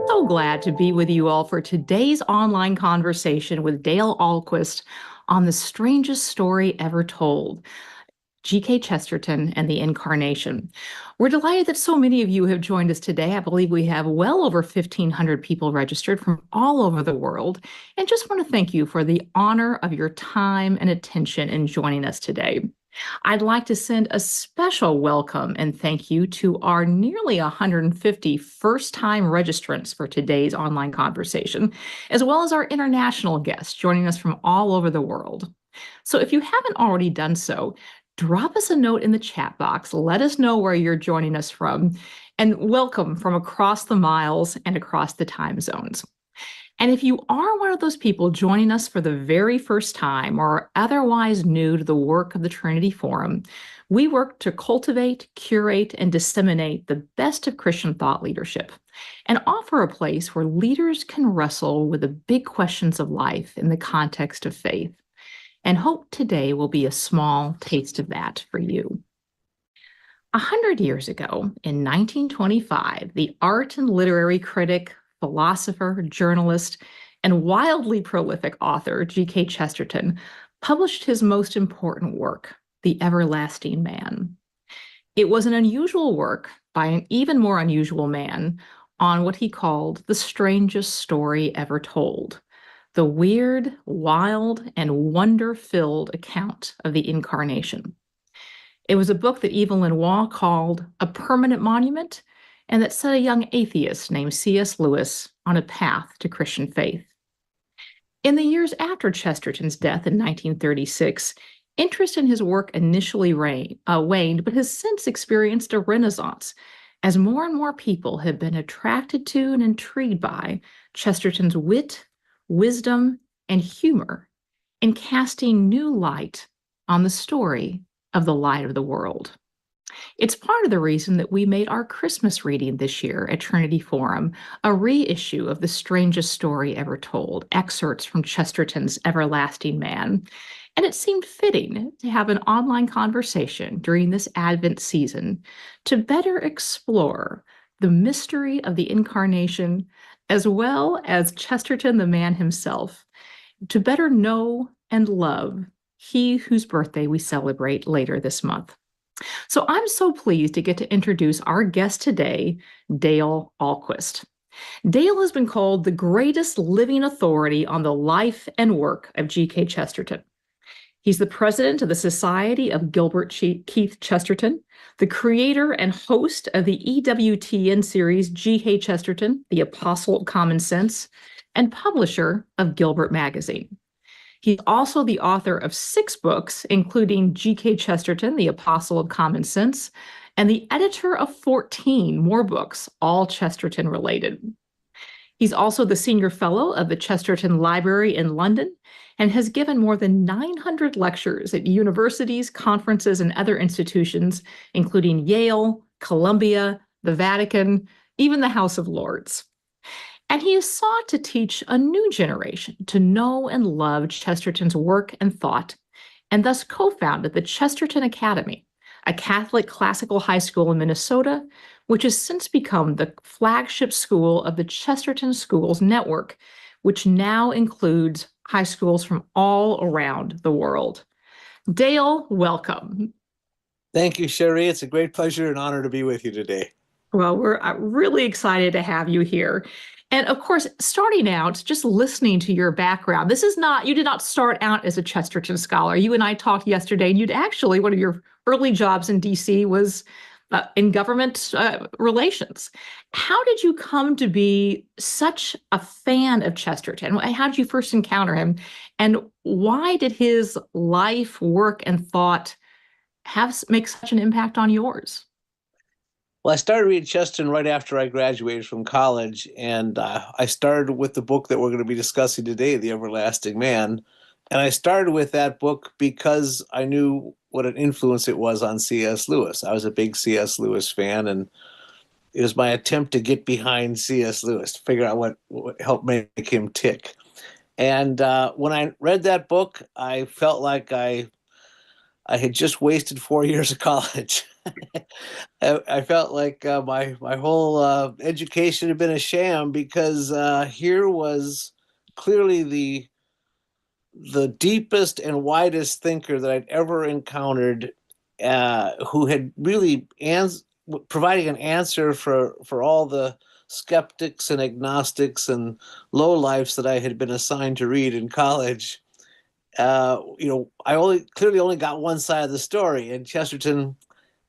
So glad to be with you all for today's online conversation with Dale Ahlquist on the strangest story ever told, G.K. Chesterton and the Incarnation. We're delighted that so many of you have joined us today. I believe we have well over 1,500 people registered from all over the world, and just want to thank you for the honor of your time and attention in joining us today. I'd like to send a special welcome and thank you to our nearly 150 first-time registrants for today's online conversation, as well as our international guests joining us from all over the world. So if you haven't already done so, drop us a note in the chat box. Let us know where you're joining us from, and welcome from across the miles and across the time zones. And if you are one of those people joining us for the very first time or otherwise new to the work of the Trinity Forum, we work to cultivate, curate, and disseminate the best of Christian thought leadership and offer a place where leaders can wrestle with the big questions of life in the context of faith. And hope today will be a small taste of that for you. 100 years ago, in 1925, the art and literary critic, philosopher, journalist, and wildly prolific author G.K. Chesterton published his most important work, The Everlasting Man. It was an unusual work by an even more unusual man on what he called the strangest story ever told, the weird, wild, and wonder-filled account of the Incarnation. It was a book that Evelyn Waugh called a permanent monument, and that set a young atheist named C.S. Lewis on a path to Christian faith. In the years after Chesterton's death in 1936, interest in his work initially waned, but has since experienced a renaissance, as more and more people have been attracted to and intrigued by Chesterton's wit, wisdom, and humor in casting new light on the story of the light of the world. It's part of the reason that we made our Christmas reading this year at Trinity Forum a reissue of The Strangest Story Ever Told, excerpts from Chesterton's Everlasting Man. And it seemed fitting to have an online conversation during this Advent season to better explore the mystery of the Incarnation, as well as Chesterton the man himself, to better know and love he whose birthday we celebrate later this month. So I'm so pleased to get to introduce our guest today, Dale Ahlquist. Dale has been called the greatest living authority on the life and work of G.K. Chesterton. He's the president of the Society of Gilbert Keith Chesterton, the creator and host of the EWTN series G.K. Chesterton, the Apostle of Common Sense, and publisher of Gilbert Magazine. He's also the author of 6 books, including G.K. Chesterton, the Apostle of Common Sense, and the editor of 14 more books, all Chesterton related. He's also the senior fellow of the Chesterton Library in London and has given more than 900 lectures at universities, conferences, and other institutions, including Yale, Columbia, the Vatican, even the House of Lords. And he has sought to teach a new generation to know and love Chesterton's work and thought, and thus co-founded the Chesterton Academy, a Catholic classical high school in Minnesota, which has since become the flagship school of the Chesterton Schools Network, which now includes high schools from all around the world. Dale, welcome. Thank you, Sherry. It's a great pleasure and honor to be with you today. Well, we're really excited to have you here. And of course, starting out, just listening to your background, you did not start out as a Chesterton scholar. You and I talked yesterday, and one of your early jobs in DC was in government relations. How did you come to be such a fan of Chesterton? How did you first encounter him? And why did his life, work, and thought make such an impact on yours? Well, I started reading Chesterton right after I graduated from college, and I started with the book that we're going to be discussing today, The Everlasting Man. And I started with that book because I knew what an influence it was on C.S. Lewis. I was a big C.S. Lewis fan, and it was my attempt to get behind C.S. Lewis, to figure out what helped make him tick. And when I read that book, I felt like I I had just wasted 4 years of college. I felt like my whole education had been a sham, because here was clearly the deepest and widest thinker that I'd ever encountered, who had really providing an answer for all the skeptics and agnostics and lowlifes that I had been assigned to read in college. I clearly only got one side of the story, and Chesterton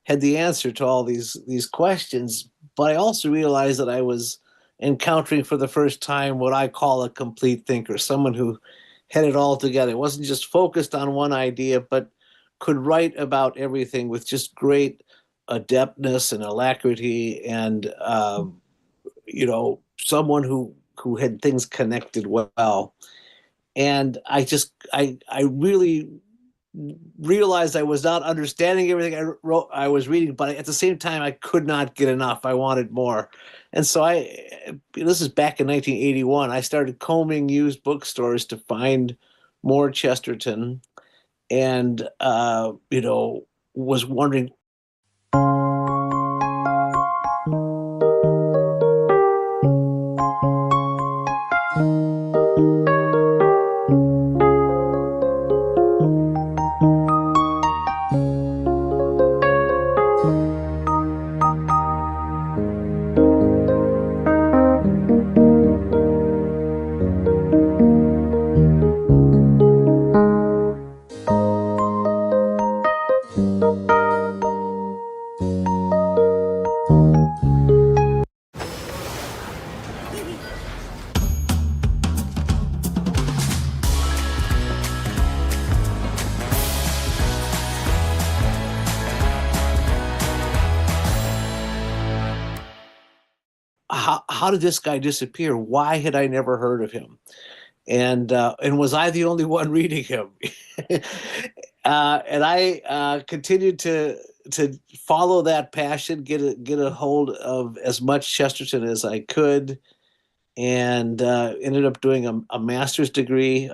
had the answer to all these questions. But I also realized that I was encountering for the first time what I call a complete thinker, someone who had it all together. It wasn't just focused on one idea, but could write about everything with just great adeptness and alacrity, and someone who had things connected well. And I really realized I was not understanding everything I was reading, but at the same time, I could not get enough. I wanted more. And so this is back in 1981, I started combing used bookstores to find more Chesterton, and, was wondering. How did this guy disappear? Why had I never heard of him? And was I the only one reading him? And I continued to follow that passion, get a hold of as much Chesterton as I could, and ended up doing a master's degree,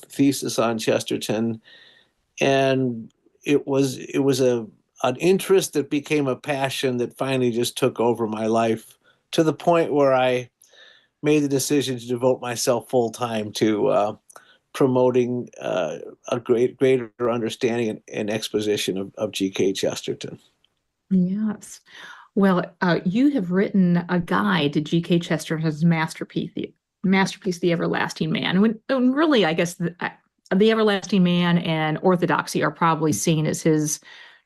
thesis on Chesterton, and it was an interest that became a passion that finally just took over my life, to the point where I made the decision to devote myself full time to promoting a greater understanding and exposition of G.K. Chesterton. Yes. Well, you have written a guide to G.K. Chesterton's masterpiece, The Everlasting Man. When really, I guess, The Everlasting Man and Orthodoxy are probably seen as his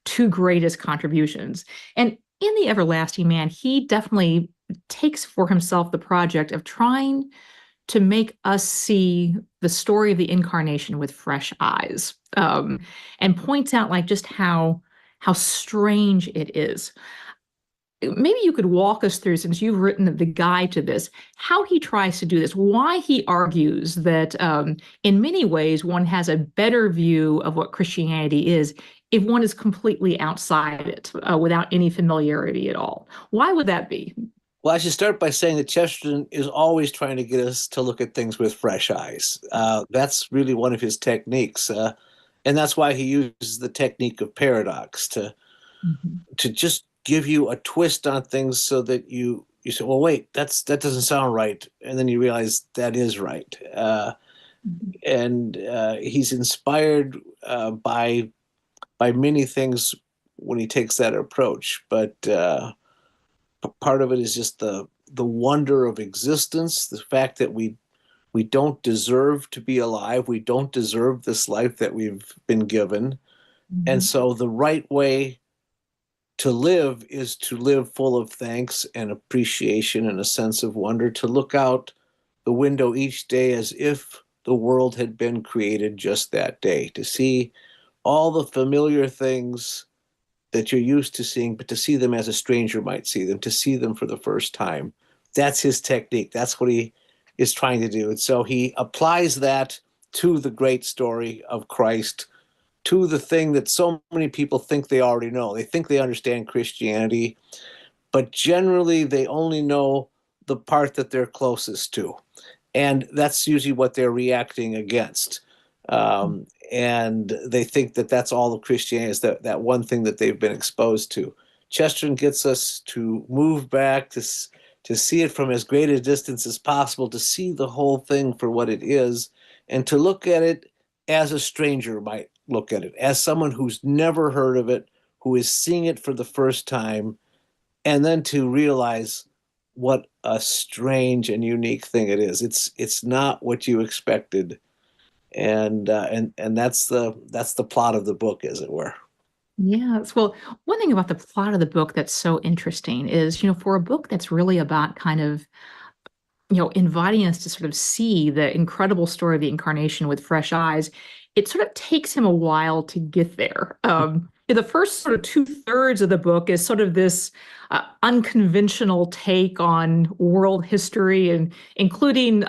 two greatest contributions. And in The Everlasting Man, he definitely takes for himself the project of trying to make us see the story of the incarnation with fresh eyes, and points out just how strange it is. Maybe you could walk us through, since you've written the guide to this, how he tries to do this, why he argues that in many ways one has a better view of what Christianity is if one is completely outside it, without any familiarity at all. Why would that be? Well, I should start by saying that Chesterton is always trying to get us to look at things with fresh eyes. That's really one of his techniques. And that's why he uses the technique of paradox to just give you a twist on things, so that you say, well, wait, that doesn't sound right. And then you realize that is right. And he's inspired by many things when he takes that approach. But part of it is just the wonder of existence, the fact that we don't deserve to be alive. We don't deserve this life that we've been given. And so the right way to live is to live full of thanks and appreciation and a sense of wonder, to look out the window each day as if the world had been created just that day, to see all the familiar things that you're used to seeing, but to see them as a stranger might see them, to see them for the first time. That's his technique. That's what he is trying to do. And so he applies that to the great story of Christ, to the thing that so many people think they already know. They think they understand Christianity, but generally they only know the part that they're closest to. And that's usually what they're reacting against. and they think that that's all of Christianity, is that one thing that they've been exposed to. Chesterton gets us to move back to see it from as great a distance as possible, to see the whole thing for what it is, and to look at it as a stranger might look at it, as someone who's never heard of it, who is seeing it for the first time, and then to realize what a strange and unique thing it is. It's not what you expected, and that's the plot of the book, as it were. Yes. Well, one thing about the plot of the book that's so interesting is, for a book that's really about kind of, inviting us to sort of see the incredible story of the Incarnation with fresh eyes, it sort of takes him a while to get there. The first sort of 2/3 of the book is sort of this unconventional take on world history, and including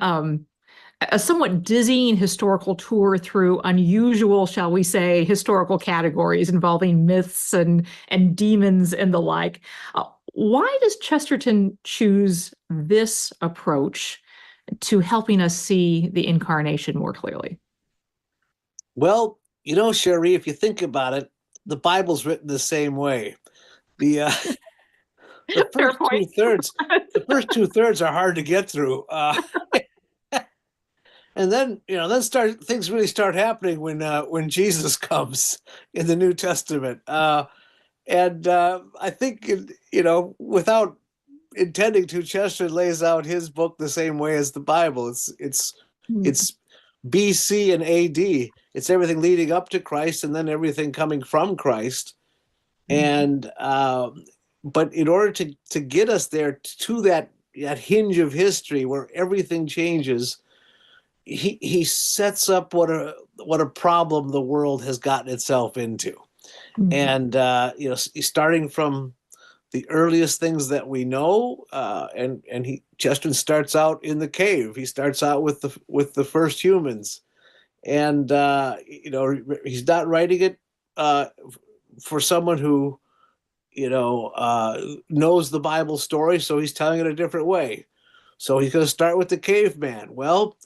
a somewhat dizzying historical tour through unusual, shall we say, historical categories involving myths and demons and the like. Why does Chesterton choose this approach to helping us see the Incarnation more clearly? Well, Sherry, if you think about it, the Bible's written the same way. The Fair point. the first 2/3 are hard to get through. And then, things really start happening when Jesus comes in the New Testament. And I think, without intending to, Chesterton lays out his book the same way as the Bible. It's BC and AD. It's everything leading up to Christ, and then everything coming from Christ. And but in order to get us there to that hinge of history where everything changes, he sets up what a problem the world has gotten itself into. And starting from the earliest things that we know, and Chesterton starts out in the cave. He starts out with the first humans, and he's not writing it for someone who knows the Bible story, so he's telling it a different way. So he's going to start with the caveman. Well,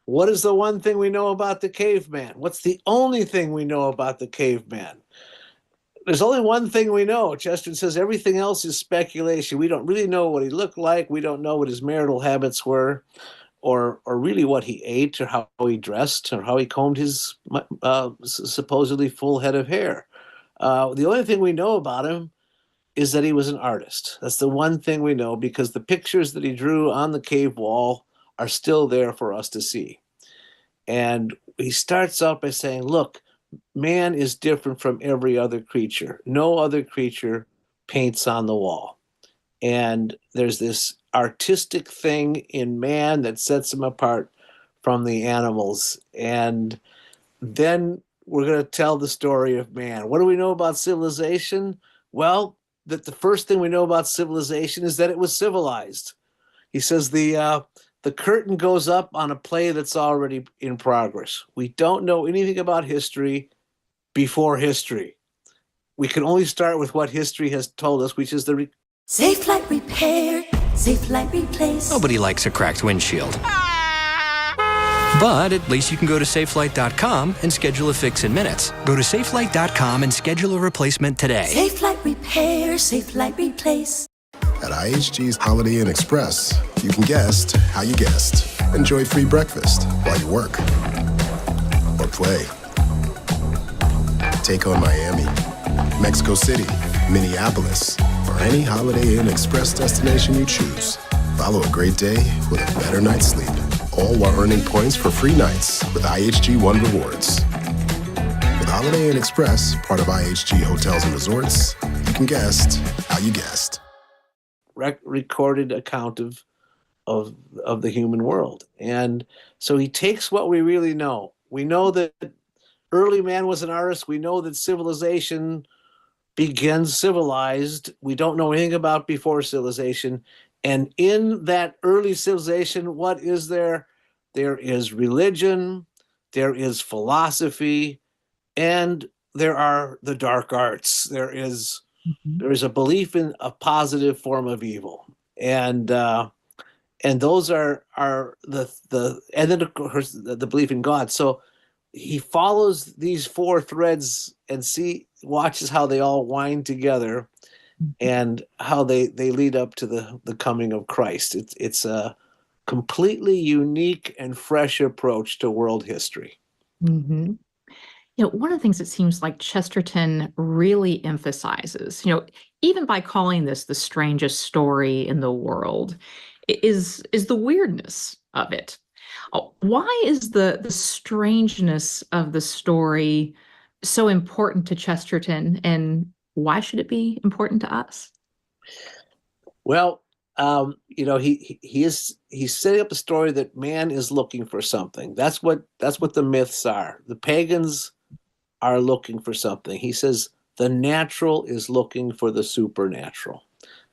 what is the one thing we know about the caveman? What's the only thing we know about the caveman? There's only one thing we know. Chesterton says everything else is speculation. We don't really know what he looked like. We don't know what his marital habits were, or really what he ate, or how he dressed, or how he combed his supposedly full head of hair. The only thing we know about him is that he was an artist. That's the one thing we know, because the pictures that he drew on the cave wall are still there for us to see. And he starts out by saying, look, man is different from every other creature. No other creature paints on the wall. And there's this artistic thing in man that sets him apart from the animals. And then we're going to tell the story of man. What do we know about civilization? Well, that the first thing we know about civilization is that it was civilized. He says the curtain goes up on a play that's already in progress. We don't know anything about history before history. We can only start with what history has told us, which is the Safe Light Repair, Safe Light Replace. Nobody likes a cracked windshield. But at least you can go to safelight.com and schedule a fix in minutes. Go to safelight.com and schedule a replacement today. Safe Light Repair, Safe Light Replace. At IHG's Holiday Inn Express, you can guest how you guest. Enjoy free breakfast while you work or play. Take on Miami, Mexico City, Minneapolis, or any Holiday Inn Express destination you choose. Follow a great day with a better night's sleep, all while earning points for free nights with IHG One Rewards. With Holiday Inn Express, part of IHG Hotels and Resorts, you can guest how you guest. Recorded account of the human world. And so he takes what we really know. We know that early man was an artist. We know that civilization begins civilized. We don't know anything about before civilization. And in that early civilization, what is there? There is religion, there is philosophy, and there are the dark arts. There is a belief in a positive form of evil, and those are the and then of course the belief in God. So he follows these four threads and watches how they all wind together and how they lead up to the coming of Christ. It's a completely unique and fresh approach to world history. Mm-hmm. One of the things it seems like Chesterton really emphasizes, even by calling this the strangest story in the world, is the weirdness of it. Why is the strangeness of the story so important to Chesterton, and why should it be important to us? Well, he's setting up a story that man is looking for something. That's what the myths are. The pagans are looking for something. He says the natural is looking for the supernatural.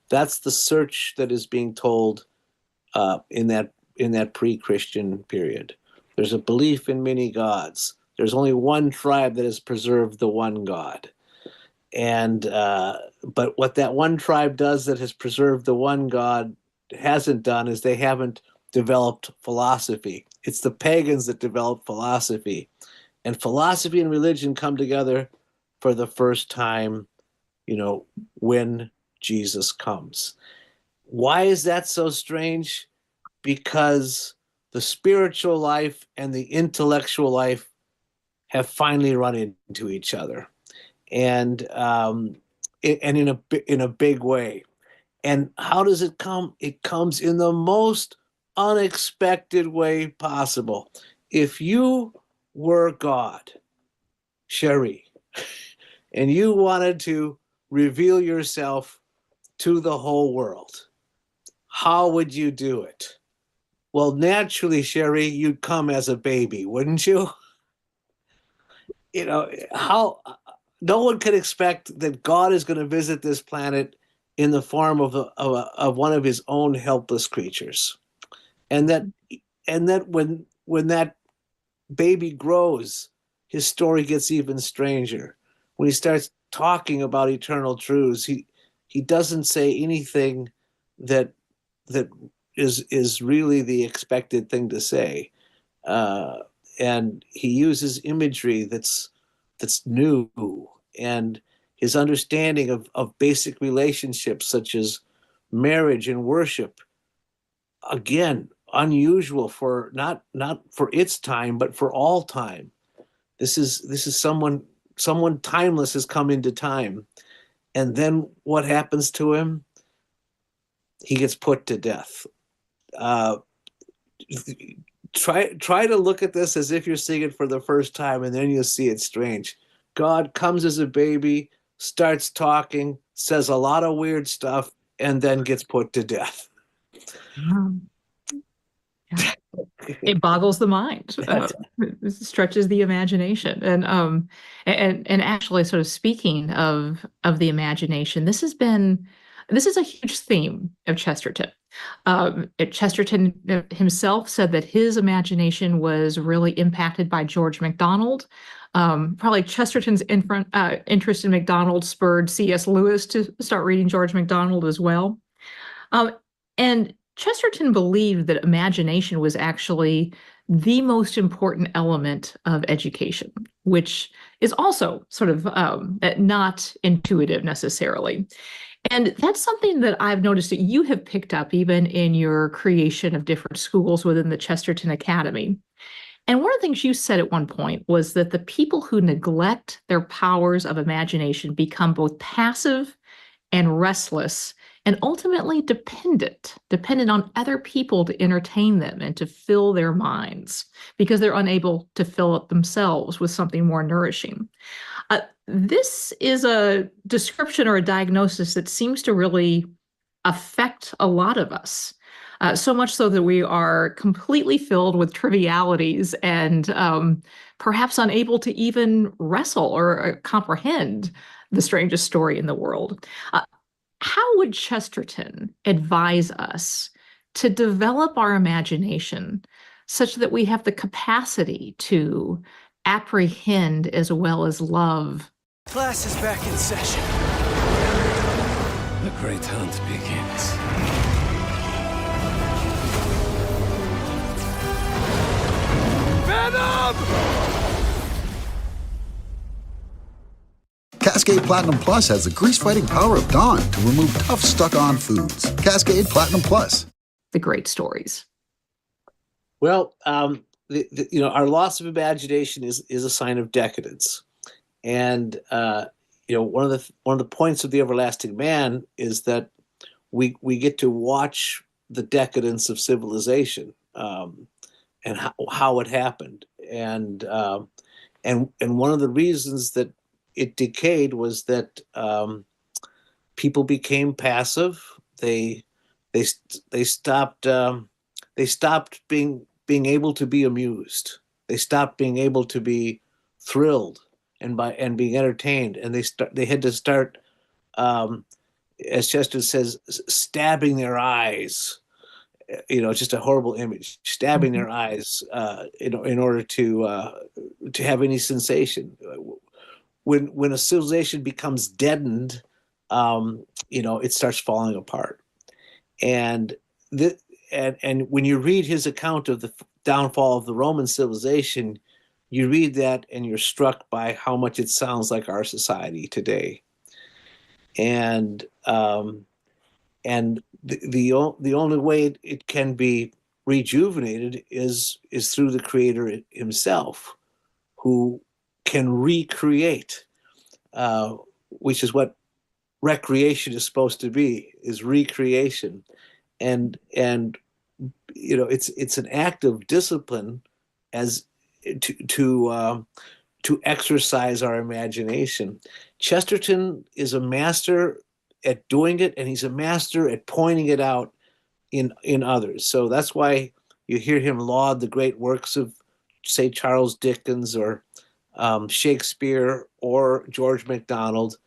That's the search that is being told in that pre-Christian period. There's a belief in many gods. There's only one tribe that has preserved the one God. And but what that one tribe does that has preserved the one God hasn't done is they haven't developed philosophy. It's the pagans that develop philosophy. And philosophy and religion come together for the first time, when Jesus comes. Why is that so strange? Because the spiritual life and the intellectual life have finally run into each other, and in a big way. And how does it come? It comes in the most unexpected way possible. If you were God, Sherry, and you wanted to reveal yourself to the whole world, how would you do it? Well, naturally, Sherry, you'd come as a baby, wouldn't you? How no one could expect that God is going to visit this planet in the form of one of his own helpless creatures, and that when that baby grows, his story gets even stranger. When he starts talking about eternal truths, he doesn't say anything that is really the expected thing to say, and he uses imagery that's new, and his understanding of basic relationships such as marriage and worship, again, unusual for not for its time, but for all time. This is someone timeless has come into time, and then what happens to him? He gets put to death. Try to look at this as if you're seeing it for the first time, and then you'll see it's strange. God comes as a baby, starts talking, says a lot of weird stuff, and then gets put to death. It boggles the mind, stretches the imagination, and actually, sort of speaking of the imagination, this is a huge theme of Chesterton. Chesterton himself said that his imagination was really impacted by George MacDonald. Probably Chesterton's interest in MacDonald spurred C.S. Lewis to start reading George MacDonald as well. And Chesterton believed that imagination was actually the most important element of education, which is also sort of not intuitive necessarily. And that's something that I've noticed that you have picked up even in your creation of different schools within the Chesterton Academy. And one of the things you said at one point was that the people who neglect their powers of imagination become both passive and restless, and ultimately dependent on other people to entertain them and to fill their minds because they're unable to fill it themselves with something more nourishing. This is a description or a diagnosis that seems to really affect a lot of us, so much so that we are completely filled with trivialities and perhaps unable to even wrestle or comprehend the strangest story in the world. How would Chesterton advise us to develop our imagination such that we have the capacity to apprehend as well as love? Class is back in session. The great hunt begins. Venom! Cascade Platinum Plus has the grease-fighting power of Dawn to remove tough, stuck-on foods. Cascade Platinum Plus. The great stories. Well, our loss of imagination is a sign of decadence, and one of the points of the Everlasting Man is that we get to watch the decadence of civilization and how it happened, and one of the reasons that it decayed was that people became passive. They stopped being able to be amused. They stopped being able to be thrilled and being entertained, and they had to start, as Chesterton says, stabbing their eyes. Just a horrible image, stabbing their eyes in order to have any sensation. When a civilization becomes deadened, it starts falling apart. And when you read his account of the downfall of the Roman civilization, you read that and you're struck by how much it sounds like our society today. And the only way it can be rejuvenated is through the Creator himself, who can recreate, which is what recreation is supposed to be, is recreation. And it's an act of discipline as to exercise our imagination. Chesterton is a master at doing it, and he's a master at pointing it out in others. So that's why you hear him laud the great works of, say, Charles Dickens or Shakespeare or George MacDonald,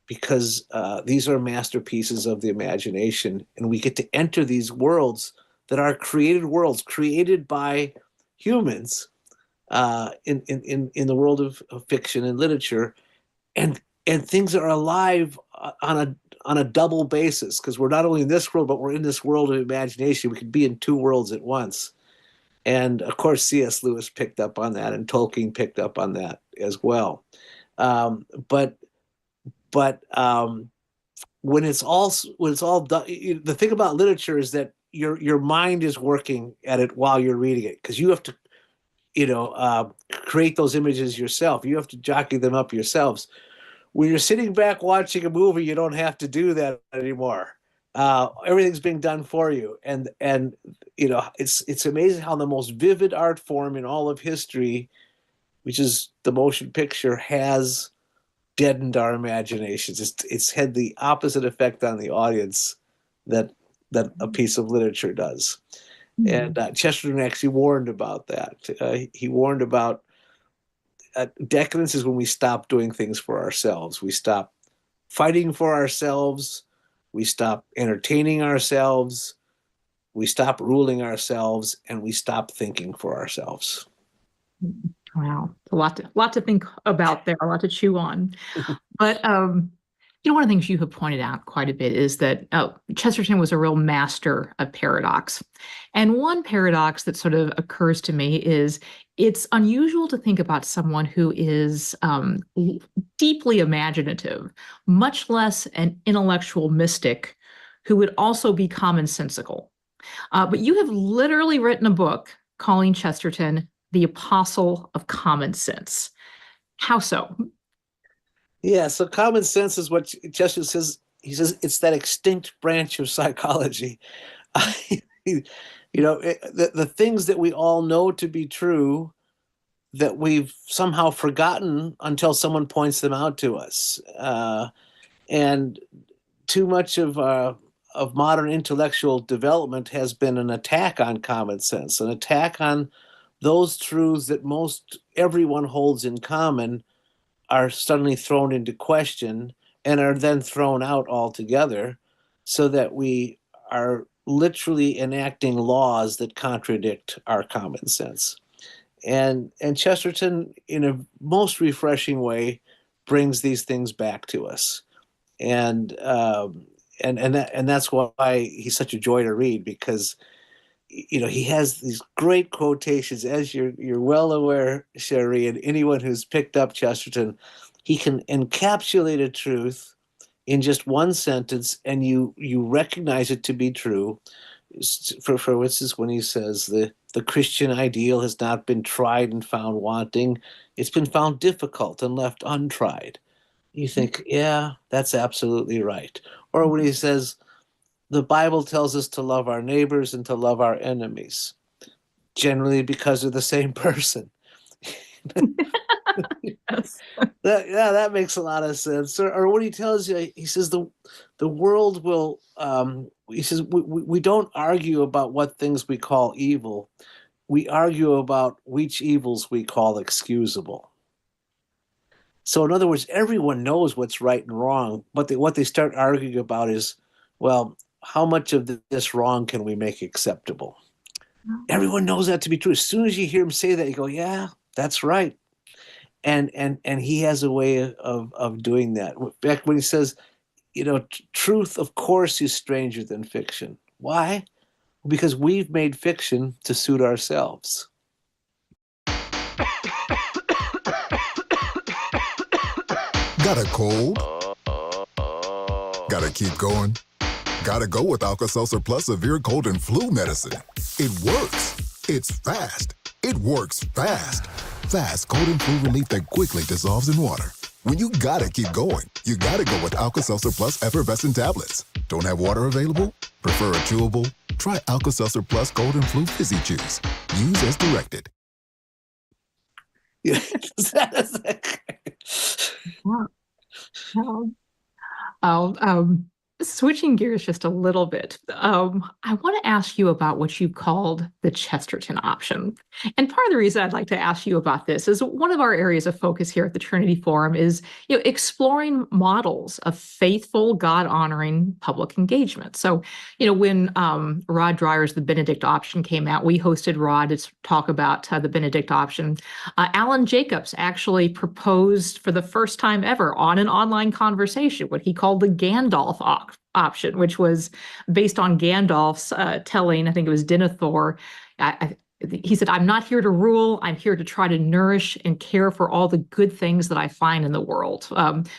because these are masterpieces of the imagination, and we get to enter these worlds that are created worlds, created by humans in the world of fiction and literature, and things are alive on a double basis, because we're not only in this world, but we're in this world of imagination. We can be in two worlds at once. And of course, C.S. Lewis picked up on that, and Tolkien picked up on that as well. But when it's all done, the thing about literature is that your mind is working at it while you're reading it, because you have to, create those images yourself. You have to jockey them up yourselves. When you're sitting back watching a movie, you don't have to do that anymore. Everything's being done for you, and it's amazing how the most vivid art form in all of history, which is the motion picture, has deadened our imaginations. It's had the opposite effect on the audience that a piece of literature does. Mm-hmm. And Chesterton actually warned about that. He warned about decadence is when we stop doing things for ourselves. We stop fighting for ourselves. We stop entertaining ourselves. We stop ruling ourselves, and we stop thinking for ourselves. Wow, a lot to think about there, a lot to chew on. But one of the things you have pointed out quite a bit is that Chesterton was a real master of paradox. And one paradox that sort of occurs to me is it's unusual to think about someone who is deeply imaginative, much less an intellectual mystic who would also be commonsensical. But you have literally written a book calling Chesterton the apostle of common sense. How so? Yeah, so common sense is what Chesterton says. He says it's that extinct branch of psychology. The things that we all know to be true that we've somehow forgotten until someone points them out to us. And too much of modern intellectual development has been an attack on common sense, an attack on those truths that most everyone holds in common are suddenly thrown into question and are then thrown out altogether, so that we are literally enacting laws that contradict our common sense. And Chesterton, in a most refreshing way, brings these things back to us. And that's why he's such a joy to read, because he has these great quotations, as you're well aware, Sherry, and anyone who's picked up Chesterton, he can encapsulate a truth in just one sentence, and you recognize it to be true. For instance, when he says the Christian ideal has not been tried and found wanting, it's been found difficult and left untried. You think, yeah, that's absolutely right. Or when he says, the Bible tells us to love our neighbors and to love our enemies, generally because they're the same person. Yes. That makes a lot of sense. Or when he tells you, he says the world will. He says we don't argue about what things we call evil. We argue about which evils we call excusable. So in other words, everyone knows what's right and wrong, but what they start arguing about is, well, how much of this wrong can we make acceptable? Everyone knows that to be true. As soon as you hear him say that, you go, yeah, that's right. And he has a way of doing that. Back when he says, truth, of course, is stranger than fiction. Why? Because we've made fiction to suit ourselves. Got a cold? Gotta keep going? Gotta go with Alka-Seltzer Plus Severe Cold and Flu Medicine. It works. It's fast. It works fast. Fast cold and flu relief that quickly dissolves in water. When you gotta keep going, you gotta go with Alka-Seltzer Plus Effervescent Tablets. Don't have water available? Prefer a chewable? Try Alka-Seltzer Plus Cold and Flu Fizzy Juice. Use as directed. Switching gears just a little bit, I want to ask you about what you called the Chesterton option. And part of the reason I'd like to ask you about this is one of our areas of focus here at the Trinity Forum is exploring models of faithful, God-honoring public engagement. So, when Rod Dreyer's The Benedict Option came out, we hosted Rod to talk about the Benedict Option. Alan Jacobs actually proposed for the first time ever on an online conversation what he called the Gandalf option, which was based on Gandalf's telling, I think it was Denethor. He said, I'm not here to rule. I'm here to try to nourish and care for all the good things that I find in the world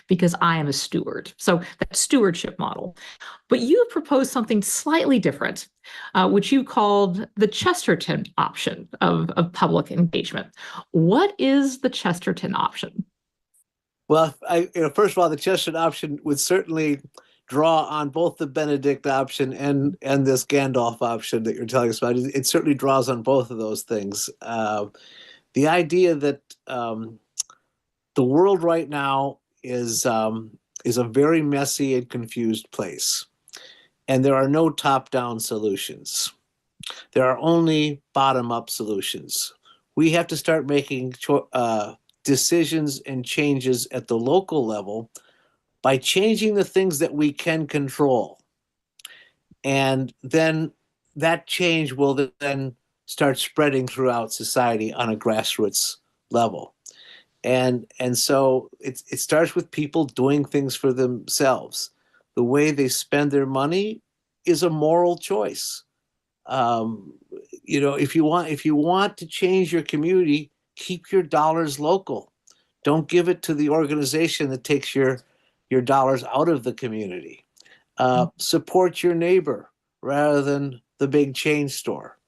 because I am a steward. So that stewardship model. But you proposed something slightly different, which you called the Chesterton option of public engagement. What is the Chesterton option? Well, first of all, the Chesterton option would certainly draw on both the Benedict option and this Gandalf option that you're telling us about. It certainly draws on both of those things. The idea that the world right now is a very messy and confused place, and there are no top-down solutions. There are only bottom-up solutions. We have to start making decisions and changes at the local level by changing the things that we can control. And then that change will then start spreading throughout society on a grassroots level. And so it starts with people doing things for themselves. The way they spend their money is a moral choice. If you want to change your community, keep your dollars local. Don't give it to the organization that takes your dollars out of the community. Support your neighbor rather than the big chain store.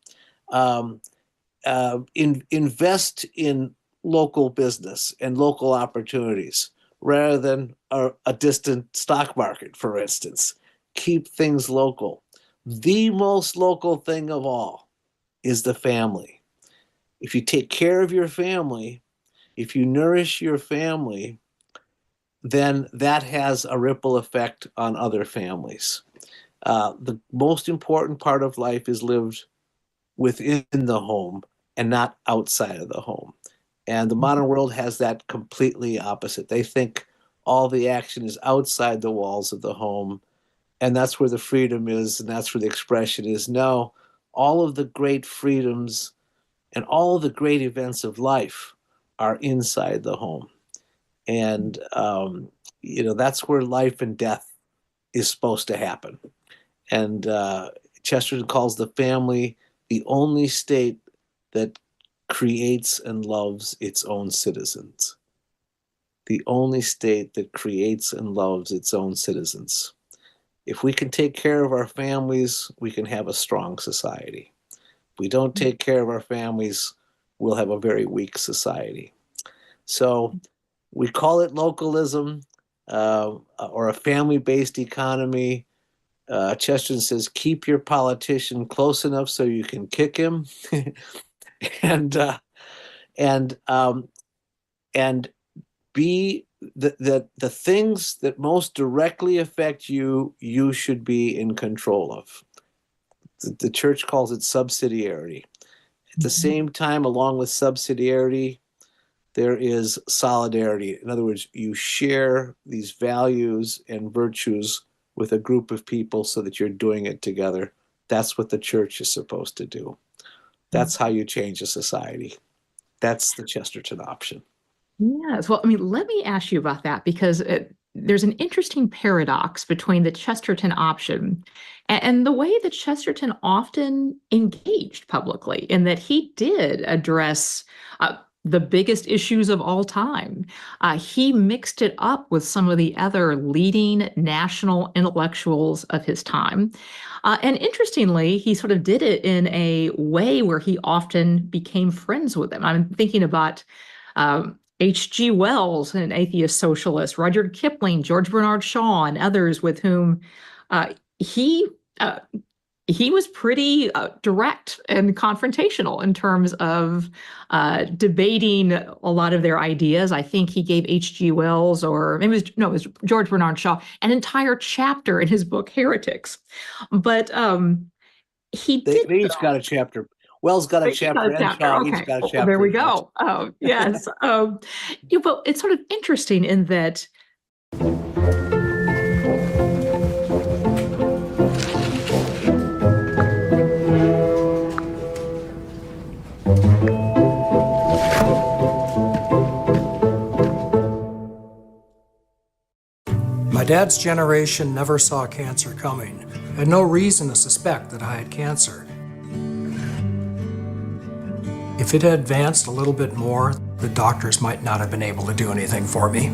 Invest in local business and local opportunities rather than a distant stock market, for instance. Keep things local. The most local thing of all is the family. If you take care of your family, if you nourish your family, then that has a ripple effect on other families. The most important part of life is lived within the home and not outside of the home. And the modern world has that completely opposite. They think all the action is outside the walls of the home, and that's where the freedom is, and that's where the expression is. No, all of the great freedoms and all of the great events of life are inside the home. And, that's where life and death is supposed to happen. And Chesterton calls the family the only state that creates and loves its own citizens. the only state that creates and loves its own citizens. If we can take care of our families, we can have a strong society. If we don't take care of our families, we'll have a very weak society. So we call it localism or a family-based economy. Chesterton says, keep your politician close enough so you can kick him. and be the things that most directly affect you, you should be in control of. The church calls it subsidiarity. At the same time, along with subsidiarity, there is solidarity. In other words, you share these values and virtues with a group of people so that you're doing it together. That's what the church is supposed to do. That's how you change a society. That's the Chesterton option. Yes. Well, I mean, let me ask you about that, because there's an interesting paradox between the Chesterton option and the way that Chesterton often engaged publicly, in that he did address the biggest issues of all time. He mixed it up with some of the other leading national intellectuals of his time. And interestingly, he sort of did it in a way where he often became friends with them. I'm thinking about H.G. Wells, an atheist socialist, Rudyard Kipling, George Bernard Shaw, and others with whom he was pretty direct and confrontational in terms of debating a lot of their ideas. I think he gave H.G. Wells, or maybe it was George Bernard Shaw, an entire chapter in his book Heretics. But he did. They each got a chapter. Wells got a chapter, and Shaw each got a chapter. There we go. Oh, yes. But it's sort of interesting in that. My dad's generation never saw cancer coming. Had no reason to suspect that I had cancer. If it had advanced a little bit more, the doctors might not have been able to do anything for me.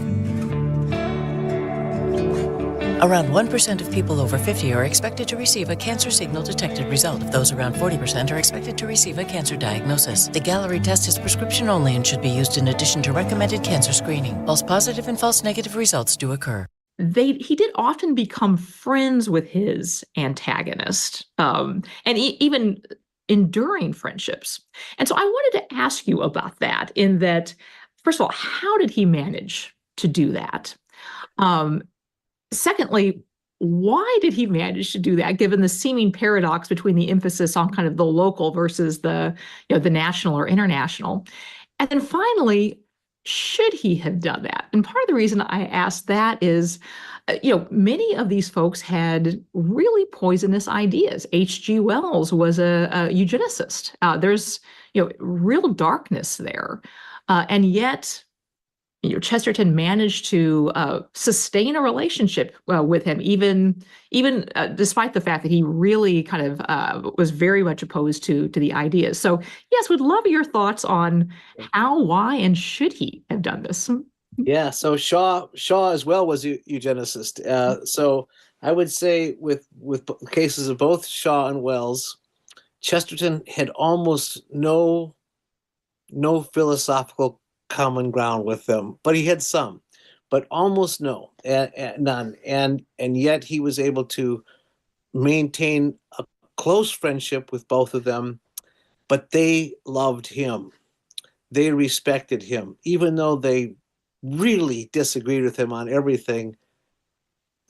Around 1% of people over 50 are expected to receive a cancer signal detected result. Of those, around 40% are expected to receive a cancer diagnosis. The Gallery test is prescription only and should be used in addition to recommended cancer screening. False positive and false negative results do occur. He did often become friends with his antagonist, and even enduring friendships. And so I wanted to ask you about that, in that, first of all, how did he manage to do that? Secondly, why did he manage to do that, given the seeming paradox between the emphasis on kind of the local versus the national or international? And then finally, should he have done that? And part of the reason I asked that is, many of these folks had really poisonous ideas. H.G. Wells was a eugenicist. There's, real darkness there. And yet, Chesterton managed to sustain a relationship with him, even despite the fact that he really kind of was very much opposed to the ideas. So, yes, would love your thoughts on how, why, and should he have done this? Yeah, so Shaw as well was a eugenicist. So I would say with cases of both Shaw and Wells, Chesterton had almost no philosophical common ground with them, but he had some, but almost none. And yet he was able to maintain a close friendship with both of them, but they loved him. They respected him, even though they really disagreed with him on everything.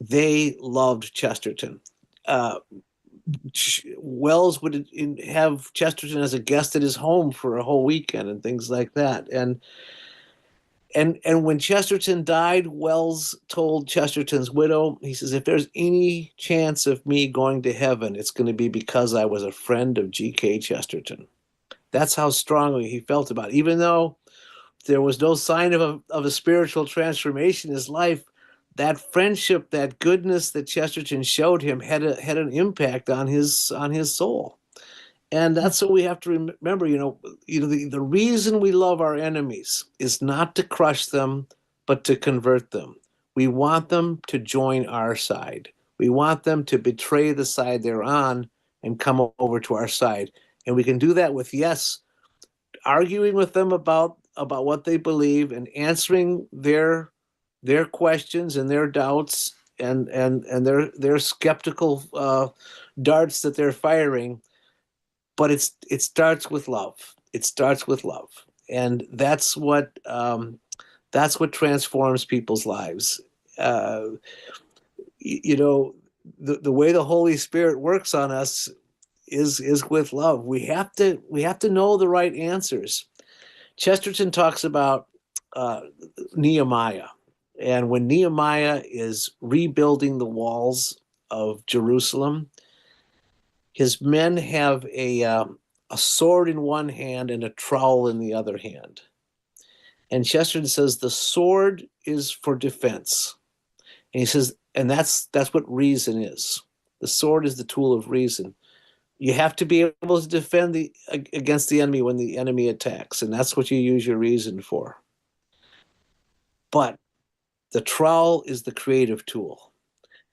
They loved Chesterton. Wells would have Chesterton as a guest at his home for a whole weekend and things like that. And when Chesterton died, Wells told Chesterton's widow, he says, if there's any chance of me going to heaven, it's going to be because I was a friend of G.K. Chesterton. That's how strongly he felt about it. Even though there was no sign of a spiritual transformation in his life, that friendship, that goodness that Chesterton showed him had an impact on his soul. And that's what we have to remember. The reason we love our enemies is not to crush them, but to convert them. We want them to join our side. We want them to betray the side they're on and come over to our side. And we can do that with, yes, arguing with them about what they believe and answering their questions and their doubts and their skeptical darts that they're firing. But it starts with love. It starts with love, and that's what transforms people's lives. You know, the way the Holy Spirit works on us is with love. We have to know the right answers. Chesterton talks about Nehemiah, and when Nehemiah is rebuilding the walls of Jerusalem, his men have a sword in one hand and a trowel in the other hand. And Chesterton says the sword is for defense. And he says, and that's what reason is. The sword is the tool of reason. You have to be able to defend against the enemy when the enemy attacks, and that's what you use your reason for. But the trowel is the creative tool,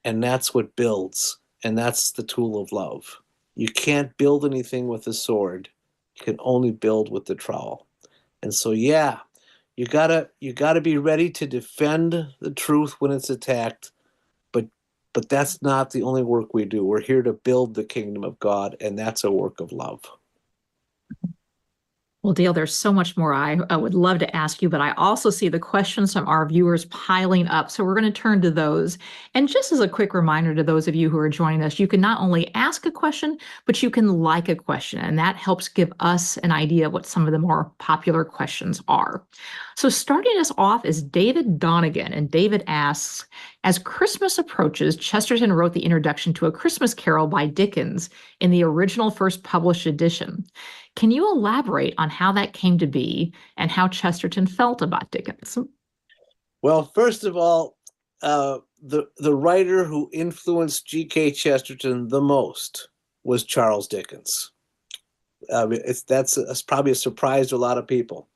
and that's what builds, and that's the tool of love. You can't build anything with a sword. You can only build with the trowel. And so, yeah, you gotta be ready to defend the truth when it's attacked, but that's not the only work we do. We're here to build the kingdom of God, and that's a work of love. Well, Dale, there's so much more I would love to ask you, but I also see the questions from our viewers piling up. So we're going to turn to those. And just as a quick reminder to those of you who are joining us, you can not only ask a question, but you can like a question. And that helps give us an idea of what some of the more popular questions are. So starting us off is David Donegan. And David asks, as Christmas approaches, Chesterton wrote the introduction to A Christmas Carol by Dickens in the original first published edition. Can you elaborate on how that came to be and how Chesterton felt about Dickens? Well, first of all, the writer who influenced G.K. Chesterton the most was Charles Dickens. That's probably a surprise to a lot of people.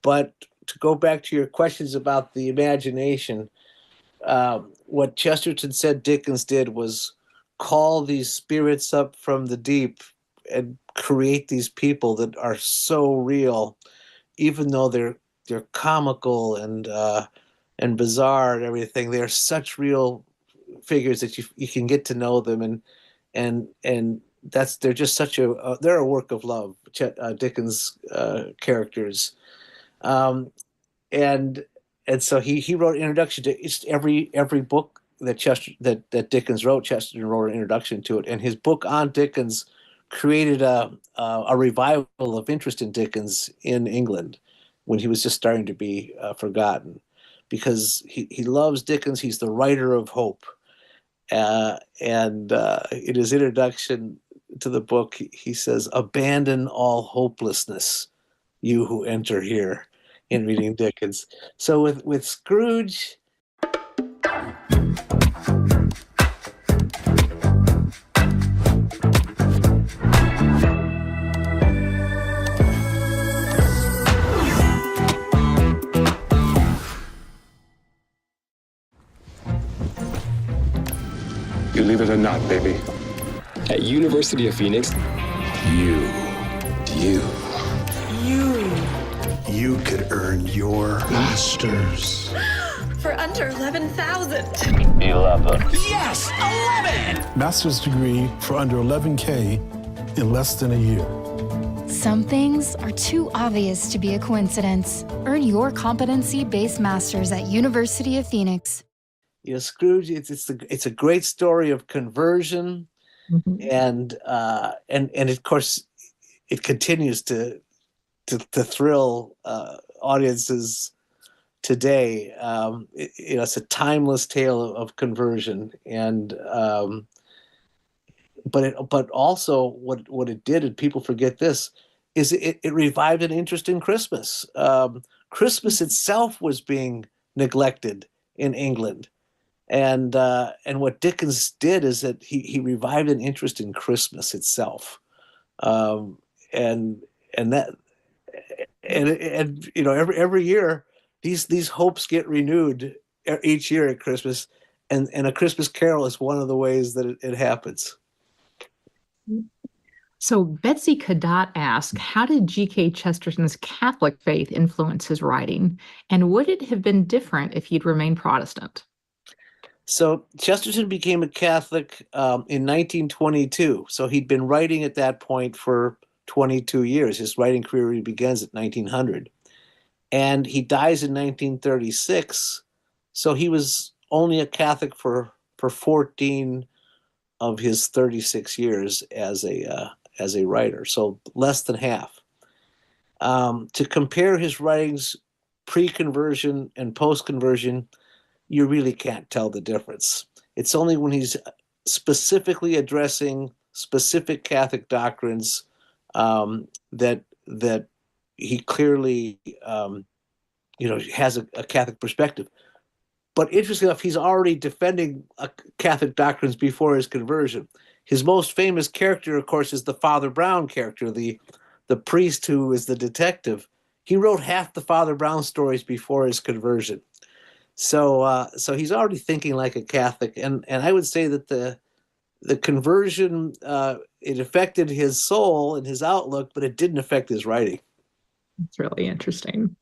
But to go back to your questions about the imagination, what Chesterton said Dickens did was call these spirits up from the deep and create these people that are so real, even though they're comical and bizarre and everything. They're such real figures that you can get to know them, and they're just such they're a work of love. Dickens characters, and so he wrote an introduction to every book that Dickens wrote. Chesterton wrote an introduction to it, and his book on Dickens created a revival of interest in Dickens in England when he was just starting to be forgotten, because he loves Dickens. He's the writer of hope, and in his introduction to the book, he says, "Abandon all hopelessness, you who enter here," in reading Dickens. So with Scrooge, Believe it or not, baby, at University of Phoenix, you could earn your master's. For under 11,000. 11. Yes, 11! Master's degree for under 11K in less than a year. Some things are too obvious to be a coincidence. Earn your competency-based master's at University of Phoenix. Scrooge, it's a great story of conversion, and of course, it continues to thrill audiences today. It's a timeless tale of conversion, and but also what it did, and people forget this, is it revived an interest in Christmas. Christmas itself was being neglected in England. And what Dickens did is that he revived an interest in Christmas itself, and every year these hopes get renewed each year at Christmas, and A Christmas Carol is one of the ways that it happens. So Betsy Cadotte asked, how did G.K. Chesterton's Catholic faith influence his writing? And would it have been different if he'd remained Protestant? So Chesterton became a Catholic in 1922. So he'd been writing at that point for 22 years. His writing career really begins at 1900. And he dies in 1936. So he was only a Catholic for 14 of his 36 years as a writer, so less than half. To compare his writings pre-conversion and post-conversion, you really can't tell the difference. It's only when he's specifically addressing specific Catholic doctrines that he clearly has a Catholic perspective. But interesting enough, he's already defending Catholic doctrines before his conversion. His most famous character, of course, is the Father Brown character, the priest who is the detective. He wrote half the Father Brown stories before his conversion. So he's already thinking like a Catholic. And I would say that the conversion, it affected his soul and his outlook, but it didn't affect his writing. It's really interesting.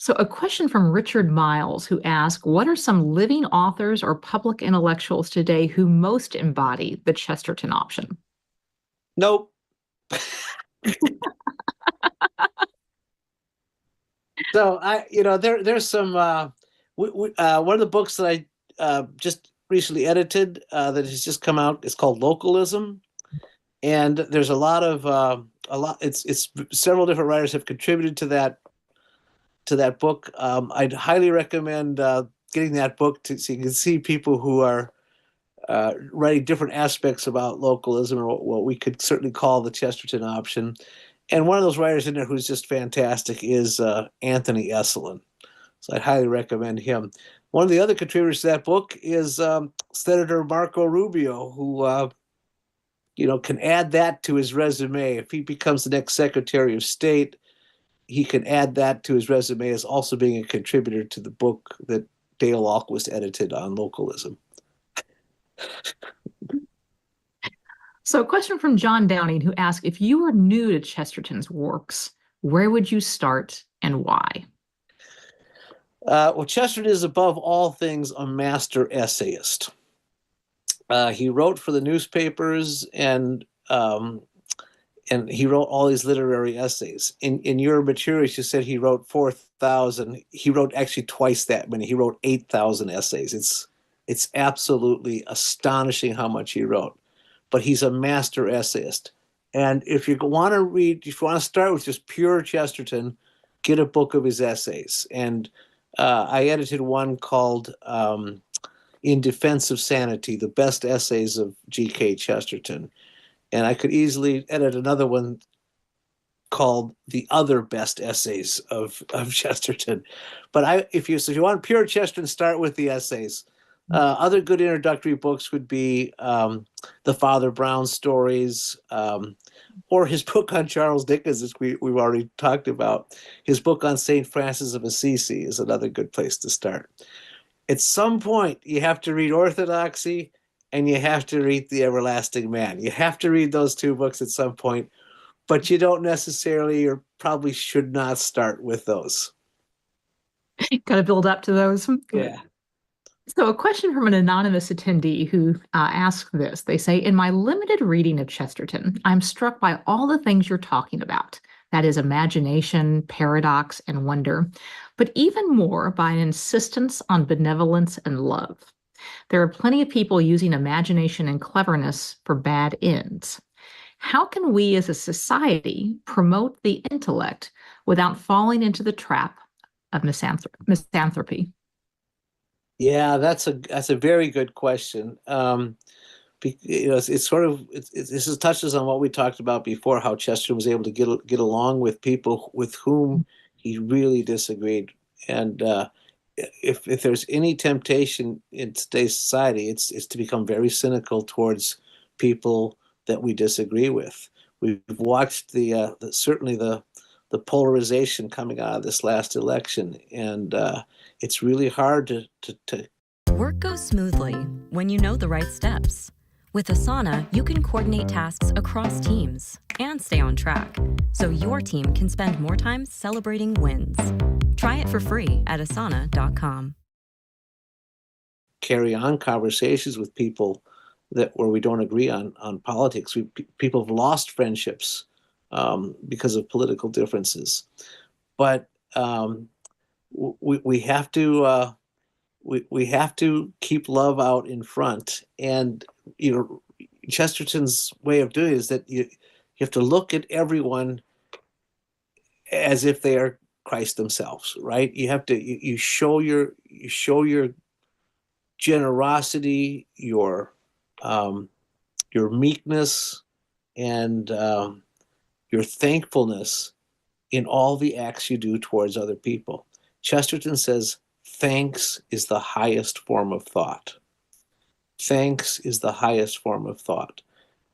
So a question from Richard Miles, who asked, what are some living authors or public intellectuals today who most embody the Chesterton option? Nope. So there's some, one of the books that I just recently edited that has just come out, it's called Localism. And there's it's several different writers have contributed to that book. I'd highly recommend getting that book so you can see people who are writing different aspects about localism, or what we could certainly call the Chesterton option. And one of those writers in there who's just fantastic is Anthony Esolen. So I'd highly recommend him. One of the other contributors to that book is Senator Marco Rubio, who can add that to his resume. If he becomes the next Secretary of State, he can add that to his resume as also being a contributor to the book that Dale Ahlquist edited on localism. So a question from John Downing, who asked, if you were new to Chesterton's works, where would you start and why? Well, Chesterton is above all things a master essayist. He wrote for the newspapers, and he wrote all these literary essays. In your materials, you said he wrote 4,000. He wrote actually twice that many. He wrote 8,000 essays. It's absolutely astonishing how much he wrote. But he's a master essayist. And if you want to start with just pure Chesterton, get a book of his essays. And I edited one called In Defense of Sanity, the best essays of G.K. Chesterton. And I could easily edit another one called The Other Best Essays of Chesterton. But if you want pure Chesterton, start with the essays. Other good introductory books would be the Father Brown stories, or his book on Charles Dickens, as we've already talked about. His book on St. Francis of Assisi is another good place to start. At some point, you have to read Orthodoxy, and you have to read The Everlasting Man. You have to read those two books at some point, but you don't necessarily or probably should not start with those. Got to build up to those. Yeah. So a question from an anonymous attendee who asked this. They say, in my limited reading of Chesterton, I'm struck by all the things you're talking about. That is imagination, paradox, and wonder, but even more by an insistence on benevolence and love. There are plenty of people using imagination and cleverness for bad ends. How can we as a society promote the intellect without falling into the trap of misanthropy? Yeah, that's a very good question. This touches on what we talked about before, how Chesterton was able to get along with people with whom he really disagreed. And if there's any temptation in today's society, it's to become very cynical towards people that we disagree with. We've watched certainly the the polarization coming out of this last election. And it's really hard to Work goes smoothly when you know the right steps. With Asana, you can coordinate tasks across teams and stay on track, so your team can spend more time celebrating wins. Try it for free at asana.com. carry on conversations with people where we don't agree on politics. People have lost friendships because of political differences, but we have to we have to keep love out in front. And Chesterton's way of doing it is that you have to look at everyone as if they are Christ themselves, right? You have to you show your generosity, your meekness, and your thankfulness in all the acts you do towards other people. Chesterton says, thanks is the highest form of thought. Thanks is the highest form of thought.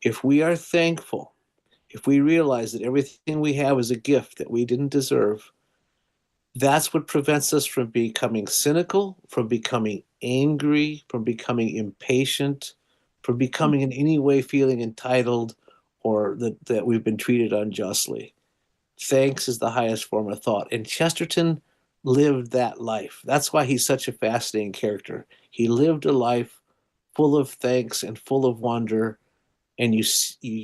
If we are thankful, if we realize that everything we have is a gift that we didn't deserve, that's what prevents us from becoming cynical, from becoming angry, from becoming impatient, from becoming in any way feeling entitled or that we've been treated unjustly. Thanks is the highest form of thought. And Chesterton lived that life. That's why he's such a fascinating character. He lived a life full of thanks and full of wonder, and you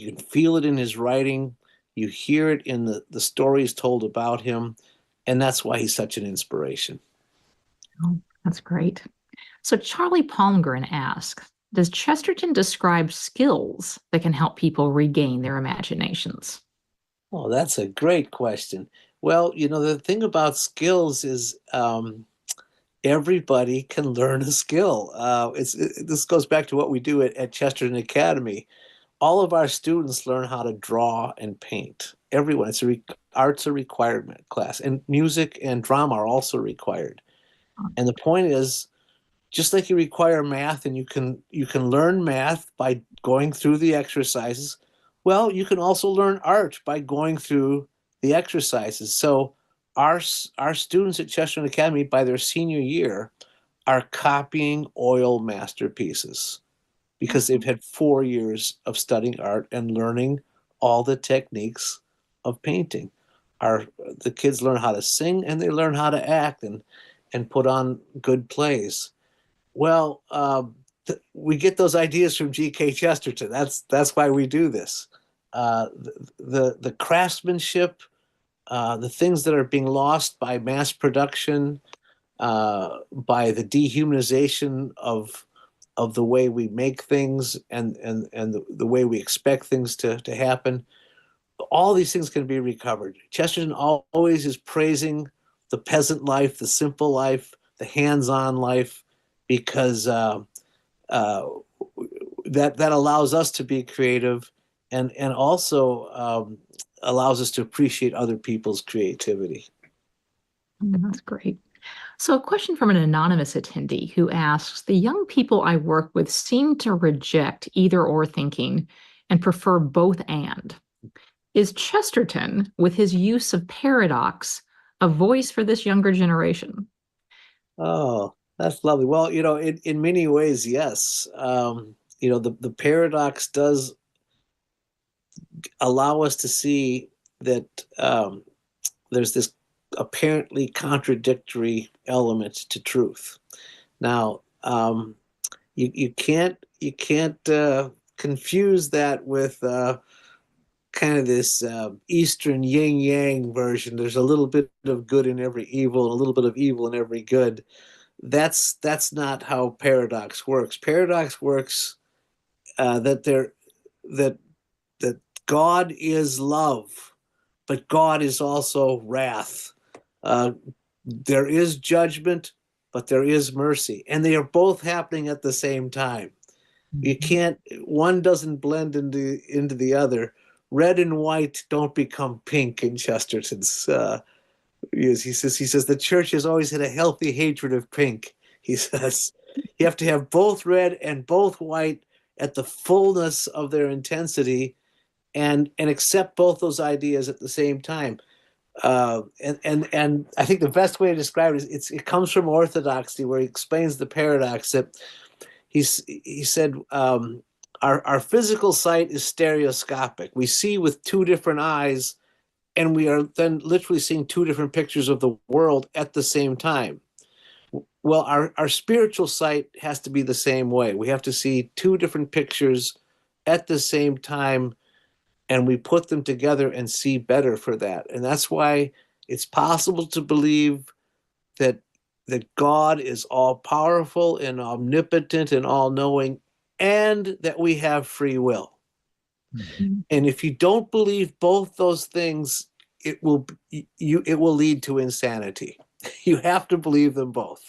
can feel it in his writing. You hear it in the stories told about him, and that's why he's such an inspiration. Oh, that's great. So Charlie Palmgren asks, does Chesterton describe skills that can help people regain their imaginations? Oh, that's a great question. Well, the thing about skills is everybody can learn a skill. This goes back to what we do at Chesterton Academy. All of our students learn how to draw and paint. Everyone. Art's a requirement class, and music and drama are also required. And the point is, just like you require math, and you can learn math by going through the exercises, well, you can also learn art by going through the exercises. So our students at Chesterton Academy, by their senior year, are copying oil masterpieces because they've had 4 years of studying art and learning all the techniques of painting. The kids learn how to sing, and they learn how to act and put on good plays. Well, we get those ideas from G.K. Chesterton. That's why we do this. The craftsmanship, the things that are being lost by mass production, by the dehumanization of the way we make things and the way we expect things to happen. All these things can be recovered. Chesterton always is praising the peasant life, the simple life, the hands-on life, because that allows us to be creative and also allows us to appreciate other people's creativity. That's great. So a question from an anonymous attendee who asks, the young people I work with seem to reject either or thinking and prefer both and. Is Chesterton, with his use of paradox, a voice for this younger generation? Oh, that's lovely. Well, in many ways, yes. The paradox does allow us to see that there's this apparently contradictory element to truth. Now, you can't confuse that with kind of this Eastern yin-yang version. There's a little bit of good in every evil and a little bit of evil in every good. That's not how paradox works. Paradox works that God is love, but God is also wrath. There is judgment, but there is mercy, and they are both happening at the same time. You can't. One doesn't blend into the other. Red and white don't become pink in Chesterton's. He says the church has always had a healthy hatred of pink. He says you have to have both red and both white at the fullness of their intensity, and accept both those ideas at the same time. And I think the best way to describe it is it comes from orthodoxy, where he explains the paradox that he said our physical sight is stereoscopic. We see with two different eyes, and we are then literally seeing two different pictures of the world at the same time. Well, our spiritual sight has to be the same way. We have to see two different pictures at the same time, and we put them together and see better for that. And that's why it's possible to believe that God is all-powerful and omnipotent and all-knowing, and that we have free will. Mm-hmm. And if you don't believe both those things, it will lead to insanity. You have to believe them both.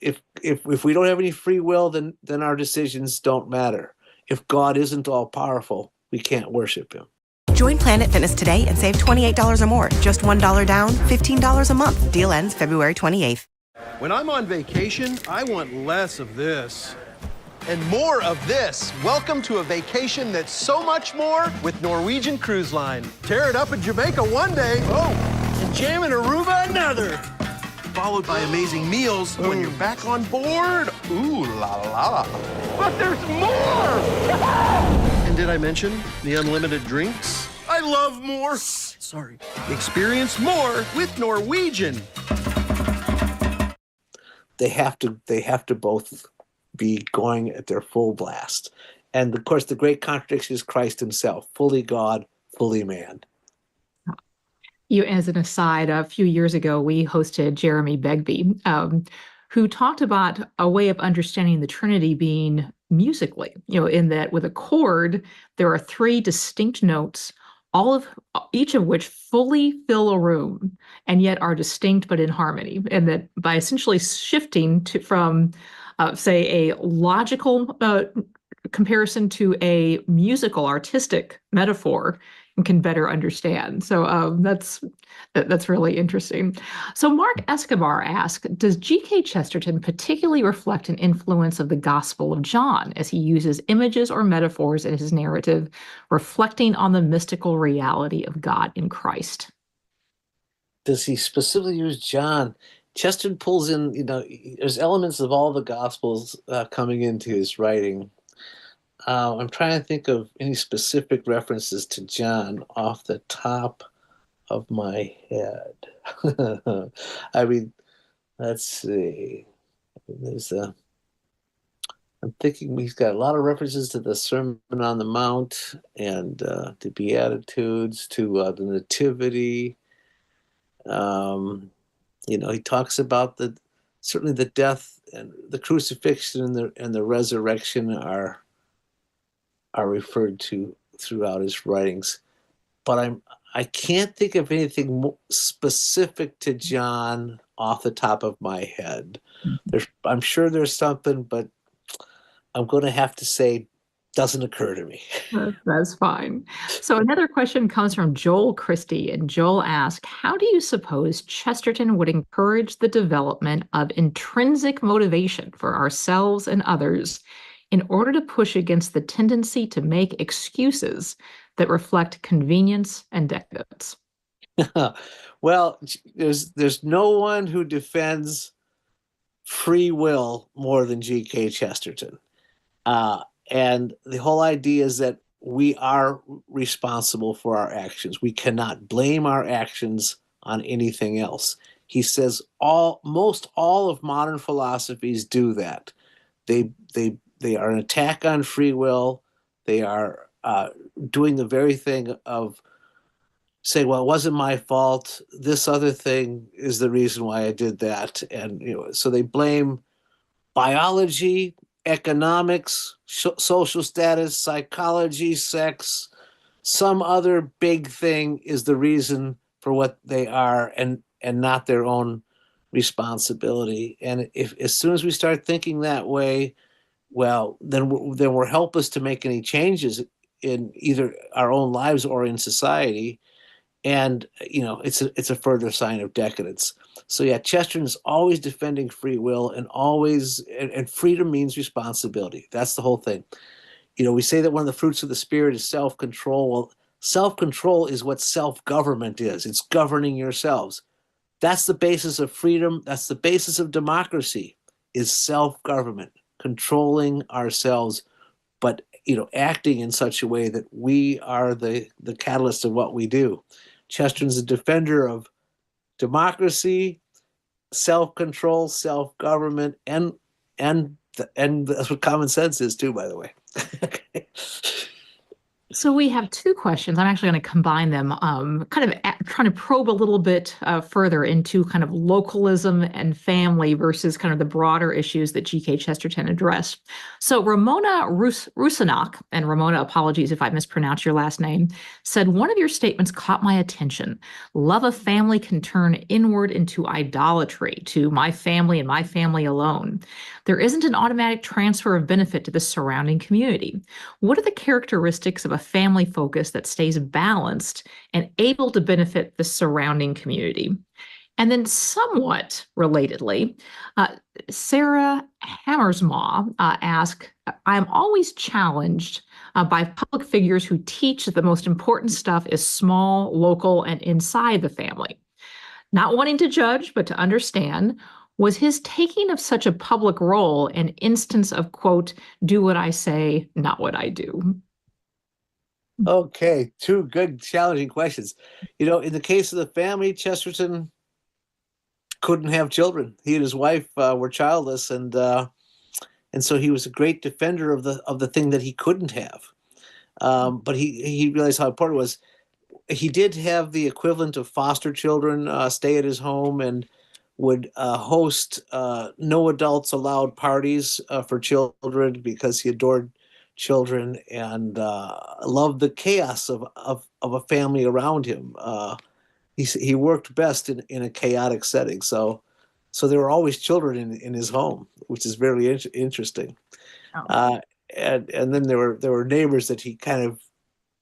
If we don't have any free will, then our decisions don't matter. If God isn't all-powerful, we can't worship him. Join Planet Fitness today and save $28 or more. Just $1 down, $15 a month. Deal ends February 28th. When I'm on vacation, I want less of this and more of this. Welcome to a vacation that's so much more with Norwegian Cruise Line. Tear it up in Jamaica one day, and jam in Aruba another. Followed by amazing meals when you're back on board. Ooh la la. But there's more! And did I mention the unlimited drinks? I love more. Sorry. Experience more with Norwegian. They have to both be going at their full blast. And of course, the great contradiction is Christ himself, fully God, fully man. As an aside, a few years ago, we hosted Jeremy Begbie, who talked about a way of understanding the Trinity being musically, in that with a chord, there are three distinct notes, each of which fully fill a room and yet are distinct but in harmony. And that by essentially shifting from, say, a logical comparison to a musical, artistic metaphor, and can better understand. So that's really interesting. So Mark Escobar asked, does G.K. Chesterton particularly reflect an influence of the Gospel of John as he uses images or metaphors in his narrative, reflecting on the mystical reality of God in Christ? Does he specifically use John? Chesterton pulls in, there's elements of all the Gospels coming into his writing. I'm trying to think of any specific references to John off the top of my head. I mean, let's see. I'm thinking he's got a lot of references to the Sermon on the Mount and to Beatitudes, to the Nativity. He talks about certainly the death and the crucifixion and the resurrection are referred to throughout his writings, but I can't think of anything specific to John off the top of my head. I'm sure there's something, but I'm going to have to say doesn't occur to me. That's fine. So another question comes from Joel Christie, and Joel asked, how do you suppose Chesterton would encourage the development of intrinsic motivation for ourselves and others in order to push against the tendency to make excuses that reflect convenience and decadence? Well, there's no one who defends free will more than G.K. Chesterton. And the whole idea is that we are responsible for our actions. We cannot blame our actions on anything else. He says most all of modern philosophies do that. They are an attack on free will. They are doing the very thing of saying, well, it wasn't my fault. This other thing is the reason why I did that. And so they blame biology, economics, social status, psychology, sex. Some other big thing is the reason for what they are, and not their own responsibility. And as soon as we start thinking that way, well, then we're helpless to make any changes in either our own lives or in society. And, it's a further sign of decadence. So yeah, Chesterton's always defending free will and freedom means responsibility. That's the whole thing. We say that one of the fruits of the spirit is self-control. Well, Self-control is what self-government is. It's governing yourselves. That's the basis of freedom. That's the basis of democracy, is self-government, controlling ourselves, but acting in such a way that we are the catalyst of what we do. Chesterton's a defender of democracy, self-control, self-government, and that's what common sense is too, by the way. So we have two questions. I'm actually going to combine them, trying to probe a little bit further into kind of localism and family versus kind of the broader issues that G.K. Chesterton addressed. So Ramona Rusinok, and Ramona, apologies if I mispronounce your last name, said, one of your statements caught my attention. Love of family can turn inward into idolatry, to my family and my family alone. There isn't an automatic transfer of benefit to the surrounding community. What are the characteristics of a family focus that stays balanced and able to benefit the surrounding community? And then somewhat relatedly, Sarah Hammersmaw asked, I'm always challenged by public figures who teach that the most important stuff is small, local, and inside the family. Not wanting to judge, but to understand, was his taking of such a public role an instance of, quote, do what I say, not what I do? Okay, two good, challenging questions. In the case of the family, Chesterton couldn't have children. He and his wife were childless, and so he was a great defender of the thing that he couldn't have. But he realized how important it was. He did have the equivalent of foster children stay at his home and would host no adults allowed parties for children because he adored children and loved the chaos of a family around him. He worked best in a chaotic setting. So there were always children in his home, which is very interesting. Oh. And then there were neighbors that he kind of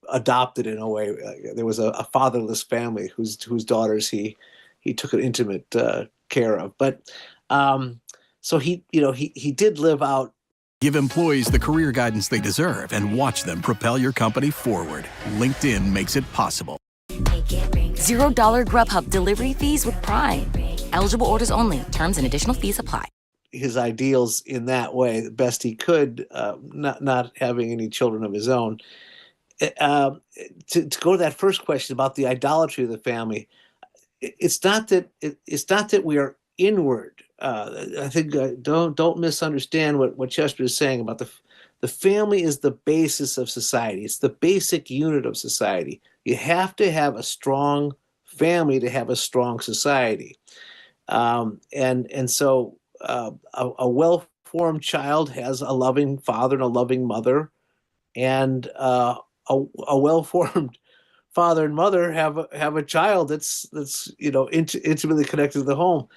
adopted in a way. There was a fatherless family whose daughters he took an intimate care of. But so he did live out. Give employees the career guidance they deserve and watch them propel your company forward. LinkedIn makes it possible. $0 Grubhub delivery fees with Prime. Eligible orders only. Terms and additional fees apply. His ideals in that way, the best he could, not having any children of his own. To go to that first question about the idolatry of the family, it's not that we are inward. I think don't misunderstand what Chester is saying about the family is the basis of society. It's the basic unit of society. You have to have a strong family to have a strong society, and so a well-formed child has a loving father and a loving mother, and a well-formed father and mother have a child that's intimately connected to the home.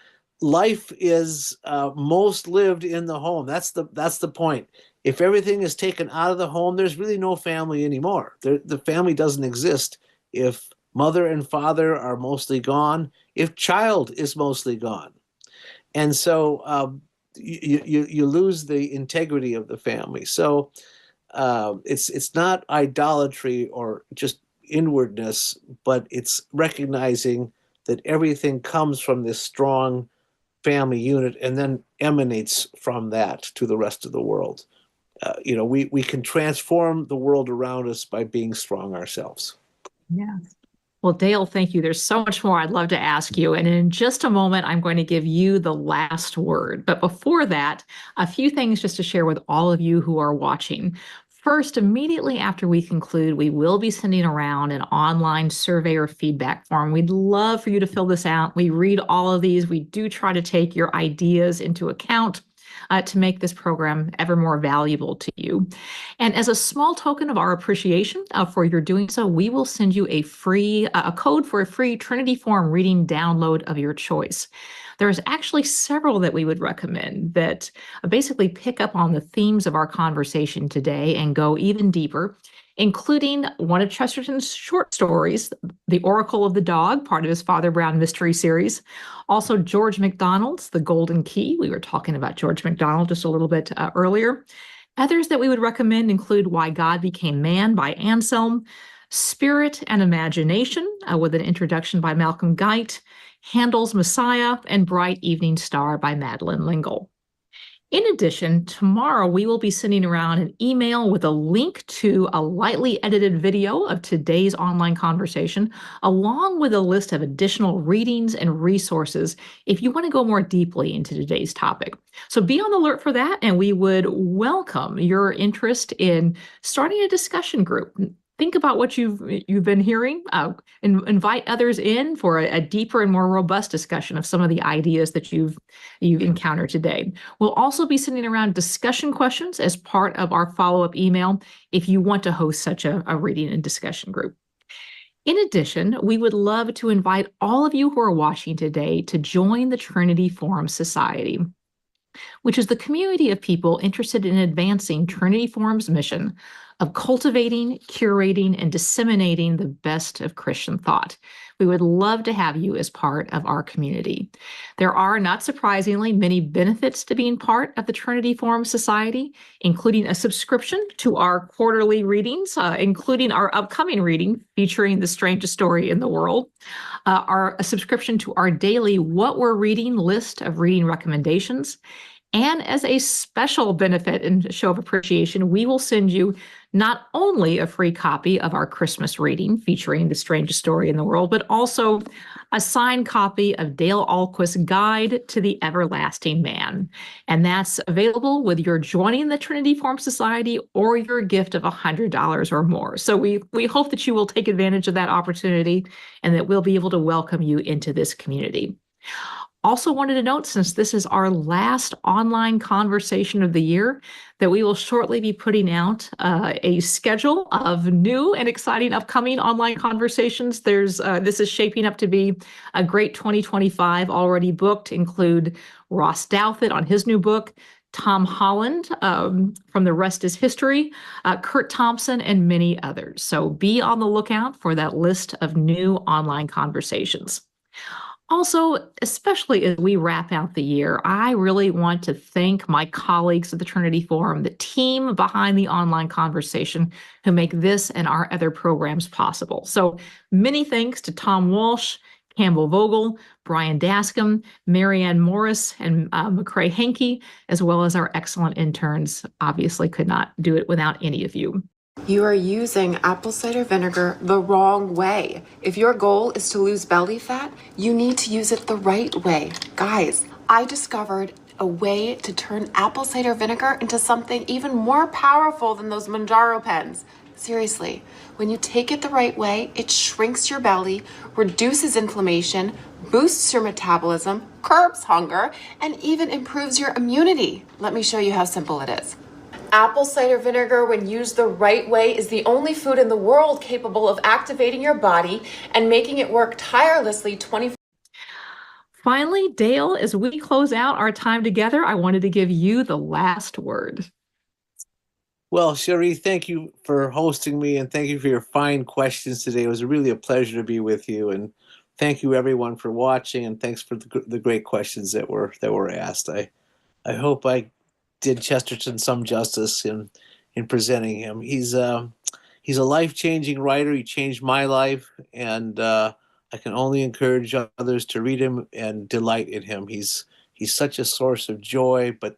Life is most lived in the home. That's the point. If everything is taken out of the home, there's really no family anymore. The family doesn't exist if mother and father are mostly gone, if child is mostly gone. And so you lose the integrity of the family. So it's not idolatry or just inwardness, but it's recognizing that everything comes from this strong family unit and then emanates from that to the rest of the world. We can transform the world around us by being strong ourselves. Yes. Well, Dale, thank you. There's so much more I'd love to ask you. And in just a moment, I'm going to give you the last word. But before that, a few things just to share with all of you who are watching. First, immediately after we conclude, we will be sending around an online survey or feedback form. We'd love for you to fill this out. We read all of these. We do try to take your ideas into account to make this program ever more valuable to you. And as a small token of our appreciation for your doing so, we will send you a code for a free Trinity Form reading download of your choice. There's actually several that we would recommend that basically pick up on the themes of our conversation today and go even deeper, including one of Chesterton's short stories, The Oracle of the Dog, part of his Father Brown mystery series. Also, George MacDonald's The Golden Key. We were talking about George MacDonald just a little bit earlier. Others that we would recommend include Why God Became Man by Anselm, Spirit and Imagination, with an introduction by Malcolm Guite, Handel's Messiah, and Bright Evening Star by Madeleine L'Engle. In addition, tomorrow we will be sending around an email with a link to a lightly edited video of today's online conversation, along with a list of additional readings and resources if you want to go more deeply into today's topic. So be on the alert for that, and we would welcome your interest in starting a discussion group. Think about what you've been hearing, and invite others in for a deeper and more robust discussion of some of the ideas that you've encountered today. We'll also be sending around discussion questions as part of our follow-up email if you want to host such a reading and discussion group. In addition, we would love to invite all of you who are watching today to join the Trinity Forum Society, which is the community of people interested in advancing Trinity Forum's mission of cultivating, curating, and disseminating the best of Christian thought. We would love to have you as part of our community. There are, not surprisingly, many benefits to being part of the Trinity Forum Society, including a subscription to our quarterly readings, including our upcoming reading featuring the strangest story in the world, a subscription to our daily What We're Reading list of reading recommendations, and as a special benefit and show of appreciation, we will send you not only a free copy of our Christmas reading featuring the strangest story in the world, but also a signed copy of Dale Ahlquist's Guide to the Everlasting Man. And that's available with your joining the Trinity Forum Society or your gift of $100 or more. So we hope that you will take advantage of that opportunity and that we'll be able to welcome you into this community. Also wanted to note, since this is our last online conversation of the year, that we will shortly be putting out a schedule of new and exciting upcoming online conversations. This is shaping up to be a great 2025 already booked, include Ross Douthat on his new book, Tom Holland from The Rest is History, Kurt Thompson, and many others. So be on the lookout for that list of new online conversations. Also, especially as we wrap out the year, I really want to thank my colleagues at the Trinity Forum, the team behind the online conversation who make this and our other programs possible. So many thanks to Tom Walsh, Campbell Vogel, Brian Dascom, Marianne Morris, and McCrae Henke, as well as our excellent interns. Obviously could not do it without any of you. You are using apple cider vinegar the wrong way. If your goal is to lose belly fat, you need to use it the right way. Guys, I discovered a way to turn apple cider vinegar into something even more powerful than those Manjaro pens. Seriously, when you take it the right way, it shrinks your belly, reduces inflammation, boosts your metabolism, curbs hunger, and even improves your immunity. Let me show you how simple it is. Apple cider vinegar, when used the right way, is the only food in the world capable of activating your body and making it work tirelessly 24. Finally, Dale, as we close out our time together, I wanted to give you the last word. Well, Cherie, thank you for hosting me, and thank you for your fine questions today. It was really a pleasure to be with you, and thank you everyone for watching, and thanks for the great questions that were asked. I hope I did Chesterton some justice in presenting him. He's a life-changing writer. He changed my life, and I can only encourage others to read him and delight in him. He's such a source of joy, but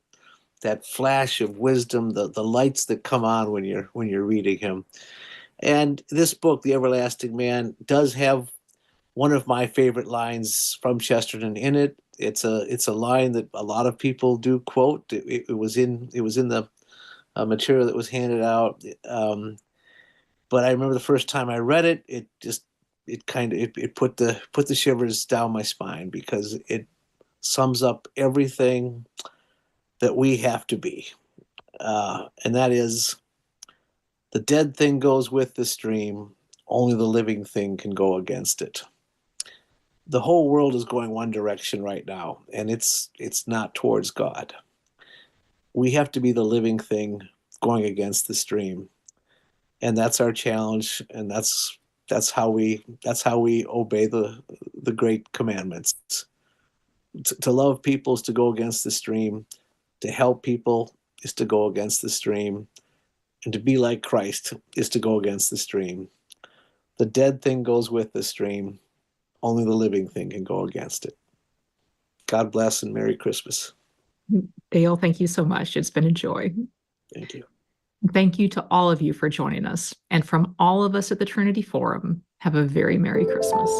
that flash of wisdom, the lights that come on when you're reading him. And this book, The Everlasting Man, does have one of my favorite lines from Chesterton in it. It's a line that a lot of people do quote. It was in the material that was handed out. But I remember the first time I read it, it put the shivers down my spine, because it sums up everything that we have to be, and that is, the dead thing goes with the stream. Only the living thing can go against it. The whole world is going one direction right now, and it's not towards God. We have to be the living thing going against the stream, and that's our challenge, and that's how we obey the great commandments. To love people is to go against the stream. To help people is to go against the stream, and to be like Christ is to go against the stream. The dead thing goes with the stream. Only the living thing can go against it. God bless and Merry Christmas. Dale, thank you so much. It's been a joy. Thank you. Thank you to all of you for joining us. And from all of us at the Trinity Forum, have a very Merry Christmas.